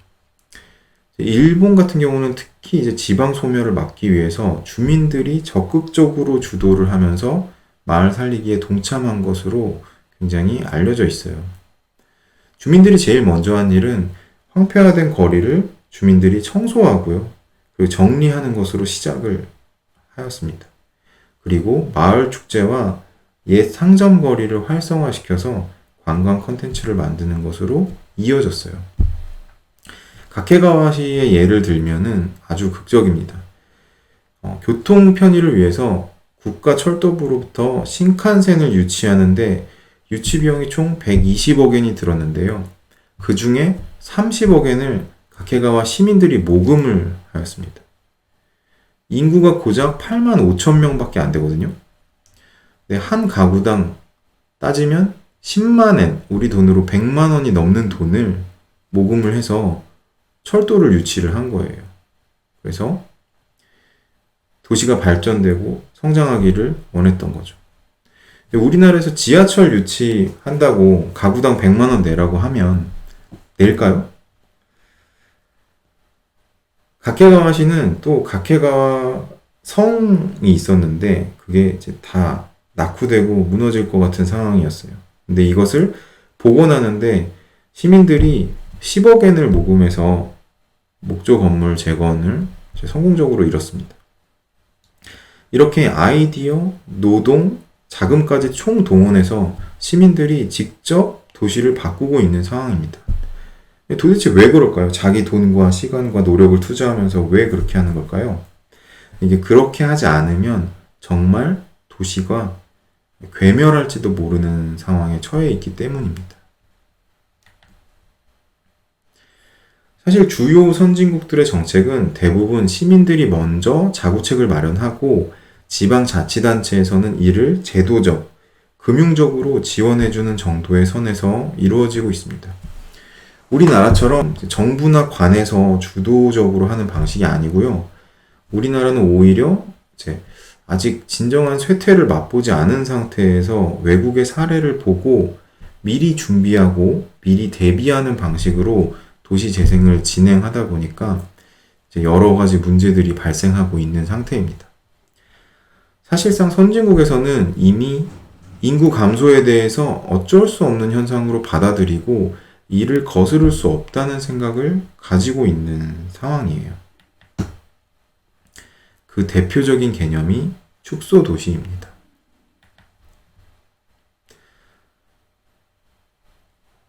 일본 같은 경우는 특히 이제 지방 소멸을 막기 위해서 주민들이 적극적으로 주도를 하면서 마을 살리기에 동참한 것으로 굉장히 알려져 있어요. 주민들이 제일 먼저 한 일은 황폐화된 거리를 주민들이 청소하고요. 그리고 정리하는 것으로 시작을 하였습니다. 그리고 마을 축제와 옛 상점 거리를 활성화시켜서 관광 컨텐츠를 만드는 것으로 이어졌어요. 가케가와시의 예를 들면은 아주 극적입니다. 교통 편의를 위해서 국가철도부로부터 신칸센을 유치하는데 유치 비용이 총 120억엔이 들었는데요. 그 중에 30억엔을 가케가와 시민들이 모금을 하였습니다. 인구가 고작 8만 5천 명밖에 안 되거든요. 네, 한 가구당 따지면 10만엔, 우리 돈으로 100만 원이 넘는 돈을 모금을 해서 철도를 유치를 한 거예요. 그래서 도시가 발전되고 성장하기를 원했던 거죠. 우리나라에서 지하철 유치한다고 가구당 100만 원 내라고 하면 낼까요? 가케가와시는 또 가케가와 성이 있었는데 그게 이제 다 낙후되고 무너질 것 같은 상황이었어요. 근데 이것을 복원하는데 시민들이 10억엔을 모금해서 목조 건물 재건을 성공적으로 이뤘습니다. 이렇게 아이디어, 노동, 자금까지 총동원해서 시민들이 직접 도시를 바꾸고 있는 상황입니다. 도대체 왜 그럴까요? 자기 돈과 시간과 노력을 투자하면서 왜 그렇게 하는 걸까요? 이게 그렇게 하지 않으면 정말 도시가 괴멸할지도 모르는 상황에 처해 있기 때문입니다. 사실 주요 선진국들의 정책은 대부분 시민들이 먼저 자구책을 마련하고 지방자치단체에서는 이를 제도적, 금융적으로 지원해주는 정도의 선에서 이루어지고 있습니다. 우리나라처럼 정부나 관에서 주도적으로 하는 방식이 아니고요. 우리나라는 오히려 아직 진정한 쇠퇴를 맛보지 않은 상태에서 외국의 사례를 보고 미리 준비하고 미리 대비하는 방식으로 도시 재생을 진행하다 보니까 여러 가지 문제들이 발생하고 있는 상태입니다. 사실상 선진국에서는 이미 인구 감소에 대해서 어쩔 수 없는 현상으로 받아들이고 이를 거스를 수 없다는 생각을 가지고 있는 상황이에요. 그 대표적인 개념이 축소 도시입니다.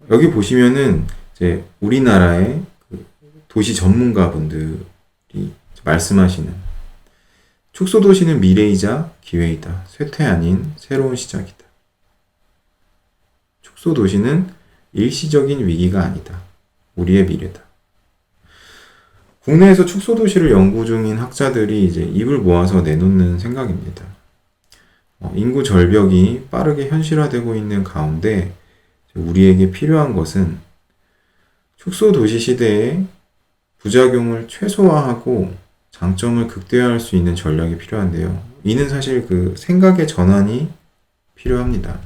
여기 보시면은 이제 우리나라의 도시 전문가분들이 말씀하시는 축소 도시는 미래이자 기회이다. 쇠퇴 아닌 새로운 시작이다. 축소 도시는 일시적인 위기가 아니다. 우리의 미래다. 국내에서 축소 도시를 연구 중인 학자들이 이제 입을 모아서 내놓는 생각입니다. 인구 절벽이 빠르게 현실화되고 있는 가운데 우리에게 필요한 것은 축소 도시 시대의 부작용을 최소화하고 장점을 극대화할 수 있는 전략이 필요한데요. 이는 사실 그 생각의 전환이 필요합니다.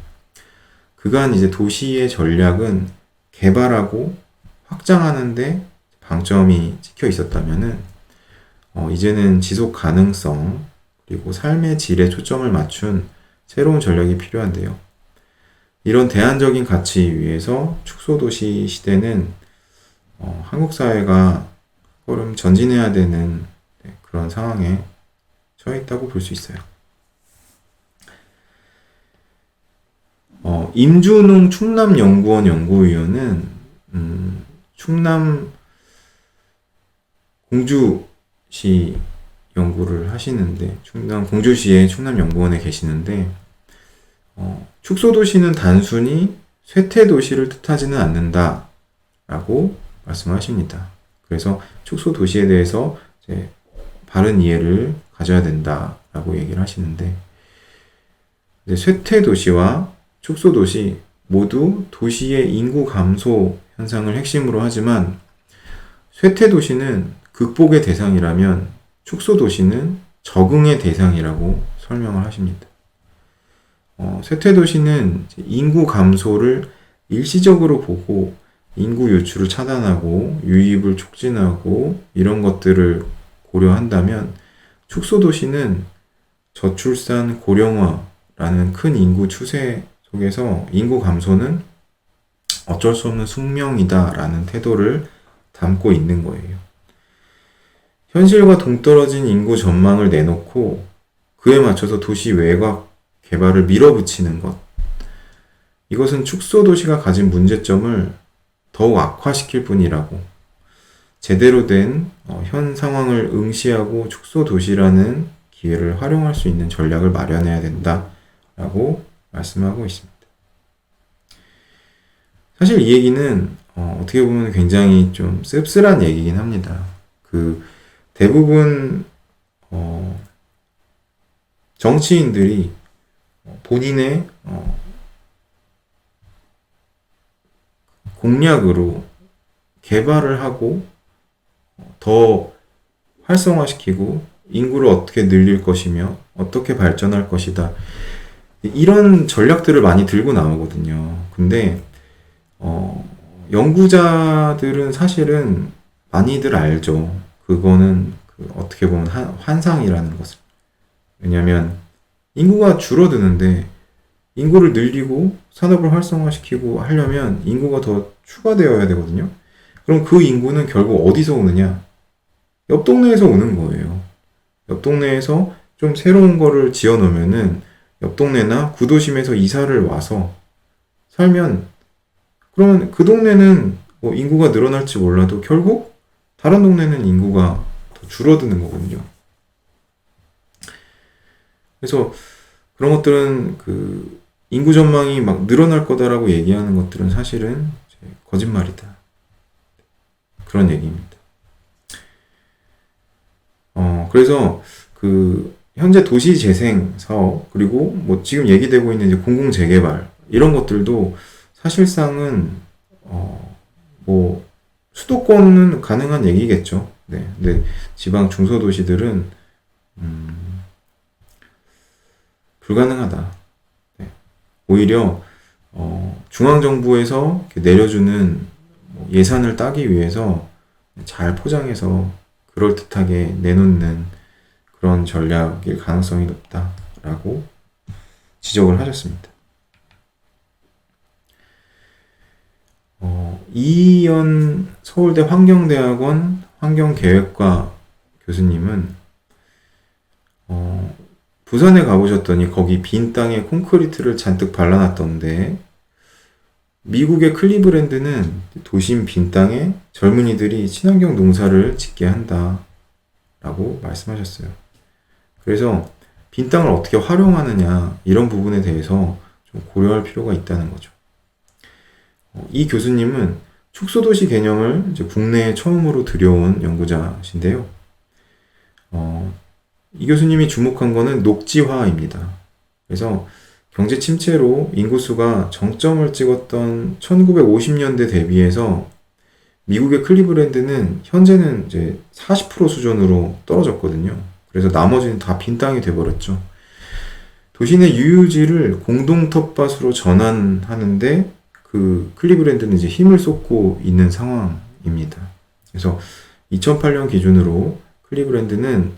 그간 이제 도시의 전략은 개발하고 확장하는데 방점이 찍혀 있었다면은 이제는 지속 가능성 그리고 삶의 질에 초점을 맞춘 새로운 전략이 필요한데요. 이런 대안적인 가치 위에서 축소도시 시대는 한국 사회가 걸음 전진해야 되는 그런 상황에 처해 있다고 볼 수 있어요. 임준웅 충남연구원 연구위원은 충남 공주시 연구를 하시는데 충남 공주시의 충남연구원에 계시는데 축소도시는 단순히 쇠퇴도시를 뜻하지는 않는다 라고 말씀하십니다. 그래서 축소 도시에 대해서 이제 바른 이해를 가져야 된다라고 얘기를 하시는데, 쇠퇴 도시와 축소 도시 모두 도시의 인구 감소 현상을 핵심으로 하지만, 쇠퇴 도시는 극복의 대상이라면 축소 도시는 적응의 대상이라고 설명을 하십니다. 쇠퇴 도시는 인구 감소를 일시적으로 보고 인구 유출을 차단하고 유입을 촉진하고 이런 것들을 고려한다면, 축소 도시는 저출산 고령화라는 큰 인구 추세 속에서 인구 감소는 어쩔 수 없는 숙명이다라는 태도를 담고 있는 거예요. 현실과 동떨어진 인구 전망을 내놓고 그에 맞춰서 도시 외곽 개발을 밀어붙이는 것. 이것은 축소 도시가 가진 문제점을 더욱 악화시킬 뿐이라고, 제대로 된 현 상황을 응시하고 축소 도시라는 기회를 활용할 수 있는 전략을 마련해야 된다라고 말씀하고 있습니다. 사실 이 얘기는 어떻게 보면 굉장히 좀 씁쓸한 얘기긴 합니다. 대부분 정치인들이 본인의 공약으로 개발을 하고 더 활성화시키고 인구를 어떻게 늘릴 것이며 어떻게 발전할 것이다, 이런 전략들을 많이 들고 나오거든요. 근데 연구자들은 사실은 많이들 알죠. 그거는 어떻게 보면 환상이라는 것을. 왜냐하면 인구가 줄어드는데 인구를 늘리고 산업을 활성화시키고 하려면 인구가 더 추가되어야 되거든요. 그럼 그 인구는 결국 어디서 오느냐? 옆 동네에서 오는 거예요. 옆 동네에서 좀 새로운 거를 지어 놓으면은 옆 동네나 구도심에서 이사를 와서 살면, 그러면 그 동네는 뭐 인구가 늘어날지 몰라도 결국 다른 동네는 인구가 더 줄어드는 거거든요. 그래서 그런 것들은 인구 전망이 막 늘어날 거다라고 얘기하는 것들은 사실은 거짓말이다, 그런 얘기입니다. 그래서 현재 도시 재생 사업, 그리고 뭐 지금 얘기되고 있는 이제 공공 재개발, 이런 것들도 사실상은 뭐 수도권은 가능한 얘기겠죠. 네. 근데 지방 중소도시들은 불가능하다. 네. 오히려 중앙정부에서 내려주는 예산을 따기 위해서 잘 포장해서 그럴듯하게 내놓는 그런 전략일 가능성이 높다라고 지적을 하셨습니다. 이현 서울대 환경대학원 환경계획과 교수님은 부산에 가보셨더니 거기 빈 땅에 콘크리트를 잔뜩 발라놨던데, 미국의 클리브랜드는 도심 빈 땅에 젊은이들이 친환경 농사를 짓게 한다라고 말씀하셨어요. 그래서 빈 땅을 어떻게 활용하느냐, 이런 부분에 대해서 좀 고려할 필요가 있다는 거죠. 이 교수님은 축소도시 개념을 이제 국내에 처음으로 들여온 연구자신데요. 이 교수님이 주목한 거는 녹지화입니다. 그래서 경제 침체로 인구수가 정점을 찍었던 1950년대 대비해서 미국의 클리브랜드는 현재는 이제 40% 수준으로 떨어졌거든요. 그래서 나머지는 다 빈 땅이 돼버렸죠. 도시 내 유유지를 공동 텃밭으로 전환하는데 클리브랜드는 이제 힘을 쏟고 있는 상황입니다. 그래서 2008년 기준으로 클리브랜드는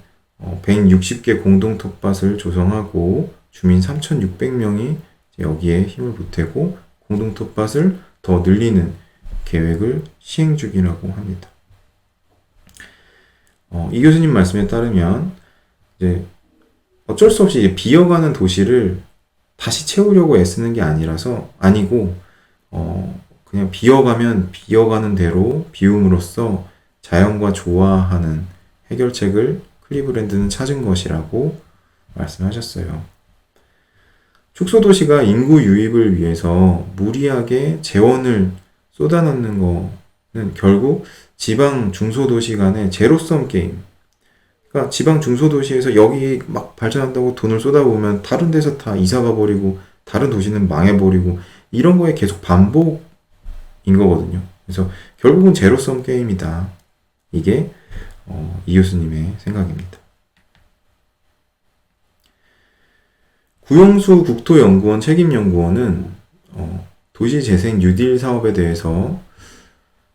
160개 공동 텃밭을 조성하고 주민 3,600명이 여기에 힘을 보태고 공동 텃밭을 더 늘리는 계획을 시행 중이라고 합니다. 이 교수님 말씀에 따르면 이제 어쩔 수 없이 이제 비어가는 도시를 다시 채우려고 애쓰는 게 아니고 그냥 비어가면 비어가는 대로 비움으로써 자연과 조화하는 해결책을 클리브랜드는 찾은 것이라고 말씀하셨어요. 축소도시가 인구 유입을 위해서 무리하게 재원을 쏟아넣는 결국 지방 중소도시 간의 제로섬 게임. 그러니까 지방 중소도시에서 여기 막 발전한다고 돈을 쏟아부으면 다른 데서 다 이사가 버리고 다른 도시는 망해버리고 이런 거에 계속 반복인 거거든요. 그래서 결국은 제로섬 게임이다. 이게 이 교수님의 생각입니다. 구용수 국토연구원 책임연구원은 도시재생 뉴딜 사업에 대해서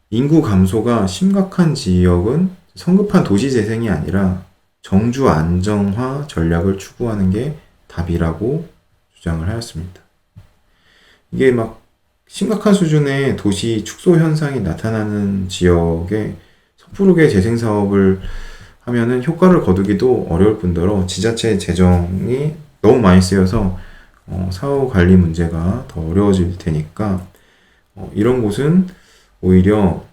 인구 감소가 심각한 지역은 성급한 도시재생이 아니라 정주 안정화 전략을 추구하는 게 답이라고 주장을 하였습니다. 이게 막 심각한 수준의 도시 축소 현상이 나타나는 지역에 섣부르게 재생 사업을 하면은 효과를 거두기도 어려울 뿐더러 지자체 재정이 너무 많이 쓰여서 사후 관리 문제가 더 어려워질 테니까 이런 곳은 오히려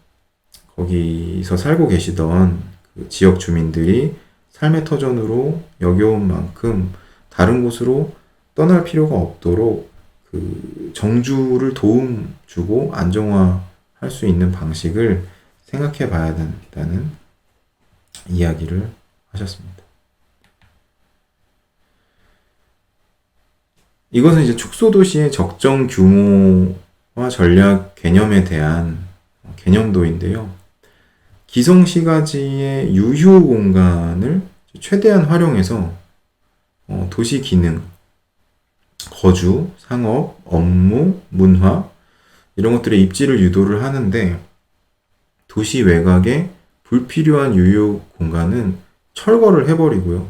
거기서 살고 계시던 그 지역 주민들이 삶의 터전으로 여겨온 만큼 다른 곳으로 떠날 필요가 없도록 그 정주를 도움 주고 안정화할 수 있는 방식을 생각해 봐야 된다는 이야기를 하셨습니다. 이것은 이제 축소도시의 적정 규모와 전략 개념에 대한 개념도인데요. 기성시가지의 유휴 공간을 최대한 활용해서 도시 기능, 거주, 상업, 업무, 문화 이런 것들의 입지를 유도를 하는데 도시 외곽에 불필요한 유휴 공간은 철거를 해버리고요.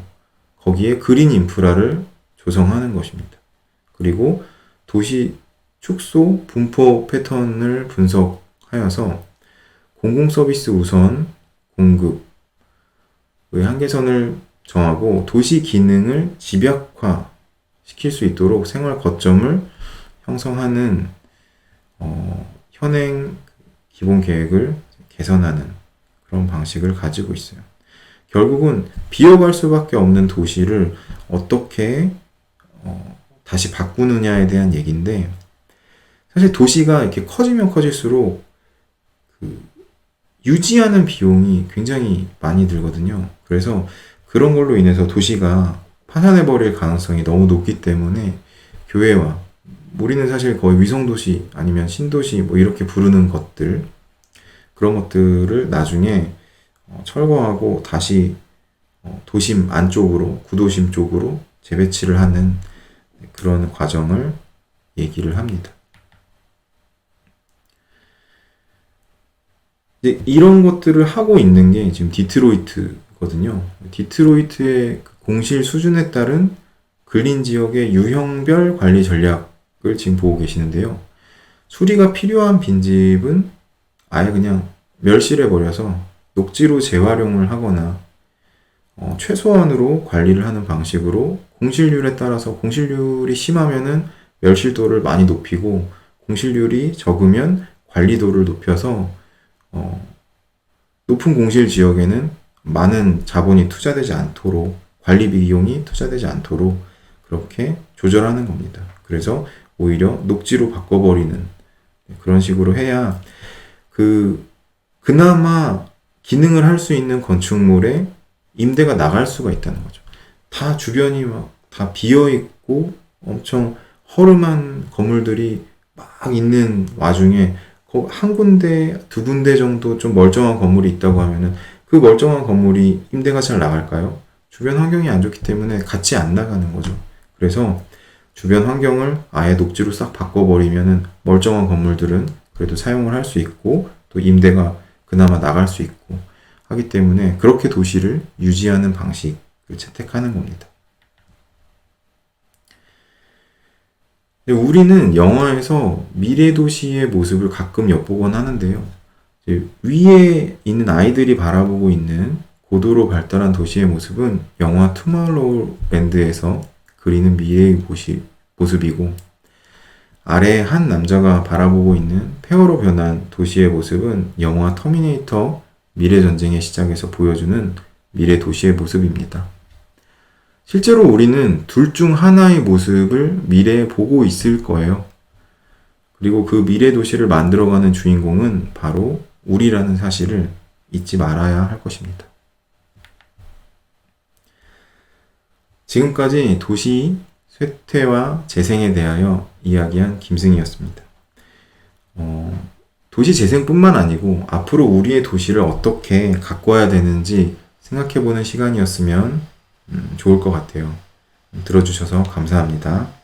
거기에 그린 인프라를 조성하는 것입니다. 그리고 도시 축소 분포 패턴을 분석하여서 공공서비스 우선 공급의 한계선을 정하고 도시 기능을 집약화 시킬 수 있도록 생활 거점을 형성하는 현행 기본 계획을 개선하는 그런 방식을 가지고 있어요. 결국은 비어갈 수밖에 없는 도시를 어떻게 다시 바꾸느냐에 대한 얘기인데, 사실 도시가 이렇게 커지면 커질수록 그 유지하는 비용이 굉장히 많이 들거든요. 그래서 그런 걸로 인해서 도시가 파산해버릴 가능성이 너무 높기 때문에 교외와, 우리는 사실 거의 위성도시 아니면 신도시 뭐 이렇게 부르는 것들, 그런 것들을 나중에 철거하고 다시 도심 안쪽으로, 구도심 쪽으로 재배치를 하는 그런 과정을 얘기를 합니다. 이제 이런 것들을 하고 있는 게 지금 디트로이트거든요. 디트로이트의 공실 수준에 따른 근린 지역의 유형별 관리 전략을 지금 보고 계시는데요. 수리가 필요한 빈집은 아예 그냥 멸실해버려서 녹지로 재활용을 하거나 최소한으로 관리를 하는 방식으로 공실률에 따라서 공실률이 심하면은 멸실도를 많이 높이고 공실률이 적으면 관리도를 높여서 높은 공실 지역에는 많은 자본이 투자되지 않도록, 관리 비용이 투자되지 않도록 그렇게 조절하는 겁니다. 그래서 오히려 녹지로 바꿔버리는 그런 식으로 해야 그나마 기능을 할 수 있는 건축물에 임대가 나갈 수가 있다는 거죠. 다 주변이 막 다 비어있고 엄청 허름한 건물들이 막 있는 와중에 한 군데, 두 군데 정도 좀 멀쩡한 건물이 있다고 하면은 그 멀쩡한 건물이 임대가 잘 나갈까요? 주변 환경이 안 좋기 때문에 같이 안 나가는 거죠. 그래서 주변 환경을 아예 녹지로 싹 바꿔버리면은 멀쩡한 건물들은 그래도 사용을 할 수 있고 또 임대가 그나마 나갈 수 있고 하기 때문에 그렇게 도시를 유지하는 방식을 채택하는 겁니다. 우리는 영화에서 미래 도시의 모습을 가끔 엿보곤 하는데요. 위에 있는 아이들이 바라보고 있는 고도로 발달한 도시의 모습은 영화 투모로우랜드에서 그리는 미래의 모습이고, 아래 한 남자가 바라보고 있는 폐허로 변한 도시의 모습은 영화 터미네이터 미래전쟁의 시작에서 보여주는 미래 도시의 모습입니다. 실제로 우리는 둘 중 하나의 모습을 미래에 보고 있을 거예요. 그리고 그 미래 도시를 만들어가는 주인공은 바로 우리라는 사실을 잊지 말아야 할 것입니다. 지금까지 도시 쇠퇴와 재생에 대하여 이야기한 김승희였습니다. 도시 재생뿐만 아니고 앞으로 우리의 도시를 어떻게 가꿔야 되는지 생각해보는 시간이었으면 좋을 것 같아요. 들어주셔서 감사합니다.